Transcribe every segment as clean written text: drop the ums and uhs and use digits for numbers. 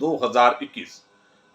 2021।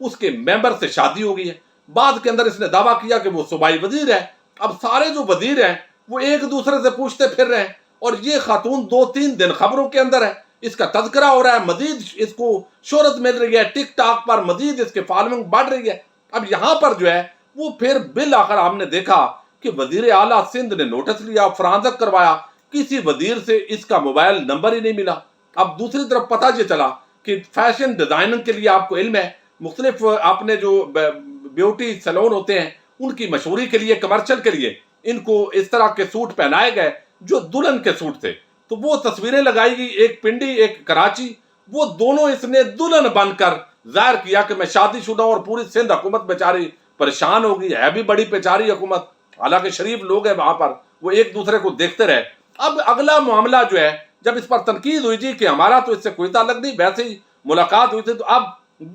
اس کے ممبر سے شادی ہو گئی ہے۔ بعد کے اندر اس نے دعویٰ کیا کہ وہ صوبائی وزیر ہے۔ اب سارے جو وزیر ہیں وہ ایک دوسرے سے پوچھتے پھر رہے ہیں، اور یہ خاتون 2-3 دن خبروں کے اندر ہے، اس کا تذکرہ ہو رہا ہے، مزید اس کو شہرت مل رہی ہے، ٹک ٹاک پر مزید اس کے فالوئنگ بڑھ رہی ہے۔ اب یہاں پر جو ہے وہ پھر بالآخر ہم نے دیکھا کہ وزیر اعلیٰ سندھ نے نوٹس لیا، فرانزک کروایا، کسی وزیر سے اس کا موبائل نمبر ہی نہیں ملا۔ اب دوسری طرف پتہ یہ چلا کہ فیشن ڈیزائننگ کے لیے آپ کو علم ہے، مختلف اپنے جو بیوٹی سیلون ہوتے ہیں ان کی مشہوری کے لیے، کمرشل کے لیے ان کو اس طرح کے سوٹ پہنائے گئے جو دلہن کے سوٹ تھے، تو وہ تصویریں لگائی گئی، ایک پنڈی ایک کراچی، وہ دونوں اس نے دلہن بن کر ظاہر کیا کہ میں شادی شدہ ہوں، اور پوری سندھ حکومت بیچاری پریشان ہو گئی ہے، بھی بڑی بیچاری حکومت، حالانکہ شریف لوگ ہیں وہاں پر، وہ ایک دوسرے کو دیکھتے رہے۔ اب اگلا معاملہ جو ہے جب اس پر تنقید ہوئی تھی کہ ہمارا تو اس سے کوئی تعلق نہیں، ویسے ہی ملاقات ہوئی تھی، تو اب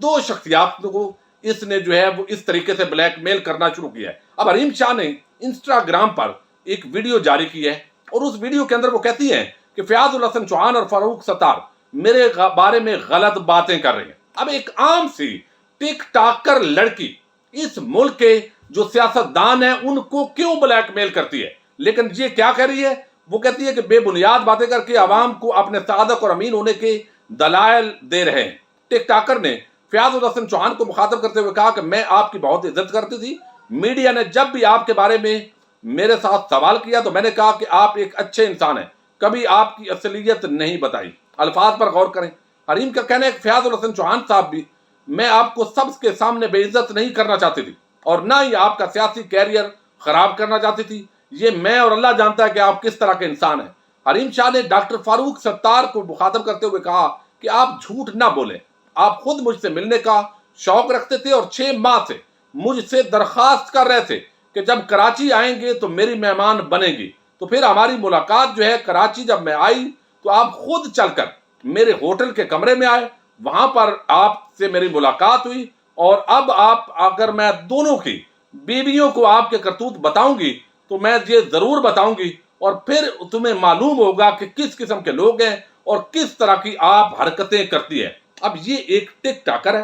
2 شخصیات کو اس نے جو ہے وہ اس طریقے سے بلیک میل کرنا شروع کیا ہے۔ اب حریم شاہ نے انسٹاگرام پر ایک ویڈیو جاری کی ہے، اور اس ویڈیو کے اندر وہ کہتی ہیں کہ فیاض الحسن چوہان اور فاروق ستار میرے بارے میں غلط باتیں کر رہے ہیں۔ اب ایک عام سی ٹک ٹاکر لڑکی اس ملک کے جو سیاستدان ہیں ان کو کیوں بلیک میل کرتی ہے؟ لیکن یہ کیا کہہ رہی ہے؟ وہ کہتی ہے کہ بے بنیاد باتیں کر کے عوام کو اپنے صادق اور امین ہونے کے دلائل دے رہے ہیں۔ ٹک ٹاکر نے فیاض الحسن چوہان کو مخاطب کرتے ہوئے کہا کہ میں آپ کی بہت عزت کرتی تھی، میڈیا نے جب بھی آپ کے بارے میں میرے ساتھ سوال کیا تو میں نے کہا کہ آپ ایک اچھے انسان ہیں، کبھی آپ کی اصلیت نہیں بتائی۔ الفاظ پر غور کریں۔ حریم کا کہنا ہے کہ فیاض الحسن چوہان صاحب بھی، میں آپ کو سب کے سامنے بے عزت نہیں کرنا چاہتی تھی، اور نہ ہی آپ کا سیاسی کیریئر خراب کرنا چاہتی تھی، یہ میں اور اللہ جانتا ہے کہ آپ کس طرح کے انسان ہیں۔ حریم شاہ نے ڈاکٹر فاروق ستار کو مخاطب کرتے ہوئے کہا کہ آپ جھوٹ نہ بولیں، آپ خود مجھ سے ملنے کا شوق رکھتے تھے، اور 6 ماہ سے مجھ سے درخواست کر رہے تھے کہ جب کراچی آئیں گے تو میری مہمان بنیں گی، تو پھر ہماری ملاقات جو ہے کراچی جب میں آئی تو آپ خود چل کر میرے ہوٹل کے کمرے میں آئے، وہاں پر آپ سے میری ملاقات ہوئی، اور اب آپ اگر میں دونوں کی بیویوں کو آپ کے کرتوت بتاؤں گی تو میں یہ ضرور بتاؤں گی، اور پھر تمہیں معلوم ہوگا کہ کس قسم کے لوگ ہیں اور کس طرح کی آپ حرکتیں کرتی ہیں۔ اب یہ ایک ٹک ٹاکر ہے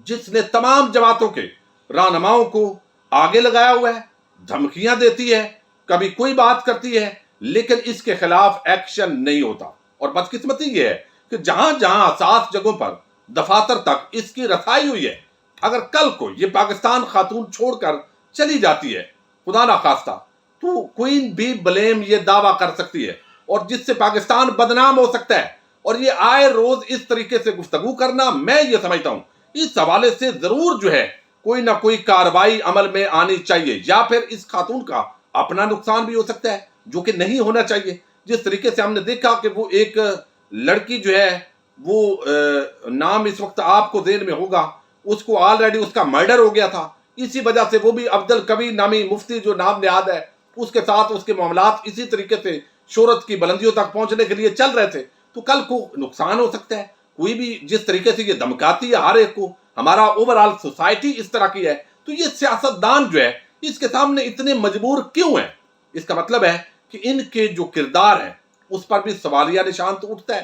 جس نے تمام جماعتوں کے رہنماؤں کو آگے لگایا ہوا ہے، دھمکیاں دیتی ہے، کبھی کوئی بات کرتی ہے، لیکن اس کے خلاف ایکشن نہیں ہوتا۔ اور بدقسمتی یہ ہے کہ جہاں جہاں حساس جگہوں پر دفاتر تک اس کی رسائی ہوئی ہے، اگر کل کو یہ پاکستان خاتون چھوڑ کر چلی جاتی ہے خدا نخواستہ، تو کوئین بھی بلیم یہ دعویٰ کر سکتی ہے، اور جس سے پاکستان بدنام ہو سکتا ہے۔ اور یہ آئے روز اس طریقے سے گفتگو کرنا، میں یہ سمجھتا ہوں اس حوالے سے ضرور جو ہے کوئی نہ کوئی کارروائی عمل میں آنی چاہیے، یا پھر اس خاتون کا اپنا نقصان بھی ہو سکتا ہے جو کہ نہیں ہونا چاہیے۔ جس طریقے سے ہم نے دیکھا کہ وہ ایک لڑکی جو ہے وہ نام اس وقت آپ کو ذہن میں ہوگا، اس کو آلریڈی اس کا مرڈر ہو گیا تھا، اسی وجہ سے وہ بھی عبد القوی نامی مفتی جو نام نہاد ہے، اس کے ساتھ اس کے معاملات اسی طریقے سے شہرت کی بلندیوں تک پہنچنے کے لیے چل رہے تھے، تو کل کو نقصان ہو سکتا ہے۔ کوئی بھی جس طریقے سے یہ دھمکاتی ہے ہر ایک کو، ہمارا اوورآل سوسائٹی اس طرح کی ہے، تو یہ سیاستدان جو ہے اس کے سامنے اتنے مجبور کیوں ہیں؟ اس کا مطلب ہے کہ ان کے جو کردار ہیں اس پر بھی سوالیہ نشان تو اٹھتا ہے۔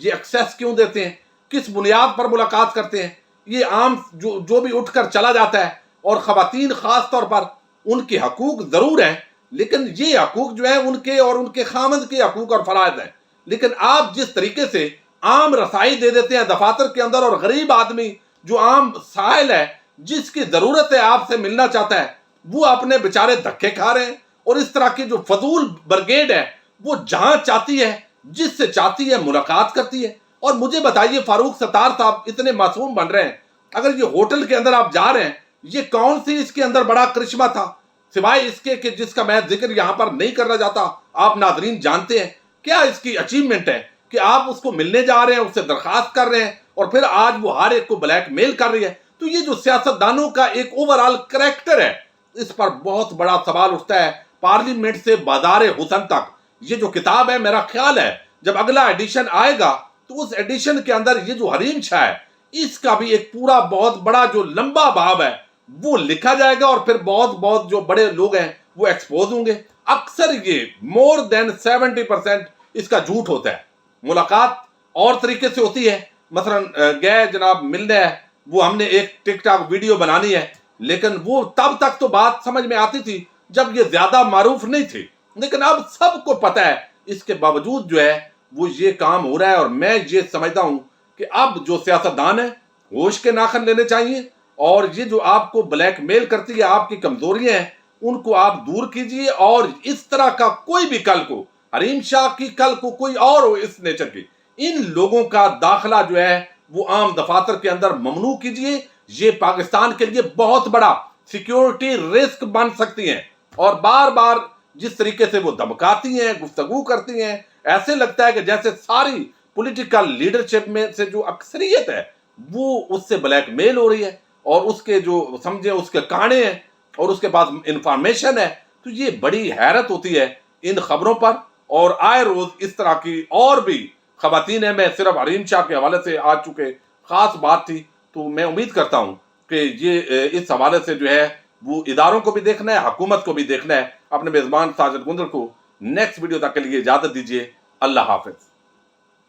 یہ ایکسیس کیوں دیتے ہیں؟ کس بنیاد پر ملاقات کرتے ہیں؟ یہ عام جو بھی اٹھ کر چلا جاتا ہے، اور خواتین خاص طور پر ان کے حقوق ضرور ہیں، لیکن یہ حقوق جو ہیں ان کے اور ان کے خامند کے حقوق اور فرائض ہیں، لیکن آپ جس طریقے سے عام رسائی دے دیتے ہیں دفاتر کے اندر، اور غریب آدمی جو عام سائل ہے جس کی ضرورت ہے آپ سے ملنا چاہتا ہے، وہ اپنے بیچارے دھکے کھا رہے ہیں، اور اس طرح کی جو فضول برگیڈ ہے وہ جہاں چاہتی ہے جس سے چاہتی ہے ملاقات کرتی ہے۔ اور مجھے بتائیے فاروق ستار صاحب اتنے معصوم بن رہے ہیں، اگر یہ ہوٹل کے اندر آپ جا رہے ہیں، یہ کون سی اس کے اندر بڑا کرشمہ تھا سوائے اس کے کہ جس کا میں ذکر یہاں پر نہیں کرنا چاہتا، آپ ناظرین جانتے ہیں کیا اس کی اچیومنٹ ہے کہ آپ اس کو ملنے جا رہے ہیں، اس سے درخواست کر رہے ہیں، اور پھر آج وہ ہر ایک کو بلیک میل کر رہی ہے۔ تو یہ جو سیاستدانوں کا ایک اوورآل کریکٹر ہے، اس پر بہت بڑا سوال اٹھتا ہے۔ پارلیمنٹ سے بازار حسن تک یہ جو کتاب ہے، میرا خیال ہے جب اگلا ایڈیشن آئے گا تو اس ایڈیشن کے اندر یہ جو حریم شاہ ہے اس کا بھی ایک پورا بہت بڑا جو لمبا باب ہے وہ لکھا جائے گا، اور پھر بہت جو بڑے لوگ ہیں وہ ایکسپوز ہوں گے۔ اکثر یہ مور دین 70% اس کا جھوٹ ہوتا ہے۔ ملاقات اور طریقے سے ہوتی ہے، مثلا گئے جناب ملنے ہے، وہ ہم نے ایک ٹک ٹاک ویڈیو بنانی ہے، لیکن وہ تب تک تو بات سمجھ میں آتی تھی جب یہ زیادہ معروف نہیں تھے، لیکن اب سب کو پتہ ہے، اس کے باوجود جو ہے وہ یہ کام ہو رہا ہے۔ اور میں یہ سمجھتا ہوں کہ اب جو سیاستدان ہیں ہوش کے ناخن لینے چاہیے، اور یہ جو آپ کو بلیک میل کرتی ہے، آپ کی کمزوریاں ہیں، ان کو آپ دور کیجئے، اور اس طرح کا کوئی بھی کل کو حریم شاہ کی، کل کو کوئی اور ہو اس نیچر کی، ان لوگوں کا داخلہ جو ہے وہ عام دفاتر کے اندر ممنوع کیجئے۔ یہ پاکستان کے لیے بہت بڑا سیکیورٹی رسک بن سکتی ہیں، اور بار بار جس طریقے سے وہ دھمکاتی ہیں، گفتگو کرتی ہیں، ایسے لگتا ہے کہ جیسے ساری پولیٹیکل لیڈرشپ میں سے جو اکثریت ہے وہ اس سے بلیک میل ہو رہی ہے، اور اس کے جو سمجھے اس کے کانے ہیں اور اس کے پاس انفارمیشن ہے۔ تو یہ بڑی حیرت ہوتی ہے ان خبروں پر، اور آئے روز اس طرح کی اور بھی خواتین ہیں۔ میں صرف حریم شاہ کے حوالے سے آج چونکہ خاص بات تھی، تو میں امید کرتا ہوں کہ یہ اس حوالے سے جو ہے وہ اداروں کو بھی دیکھنا ہے، حکومت کو بھی دیکھنا ہے۔ اپنے میزبان ساجد گندل کو نیکسٹ ویڈیو تک کے لیے اجازت دیجیے۔ اللہ حافظ۔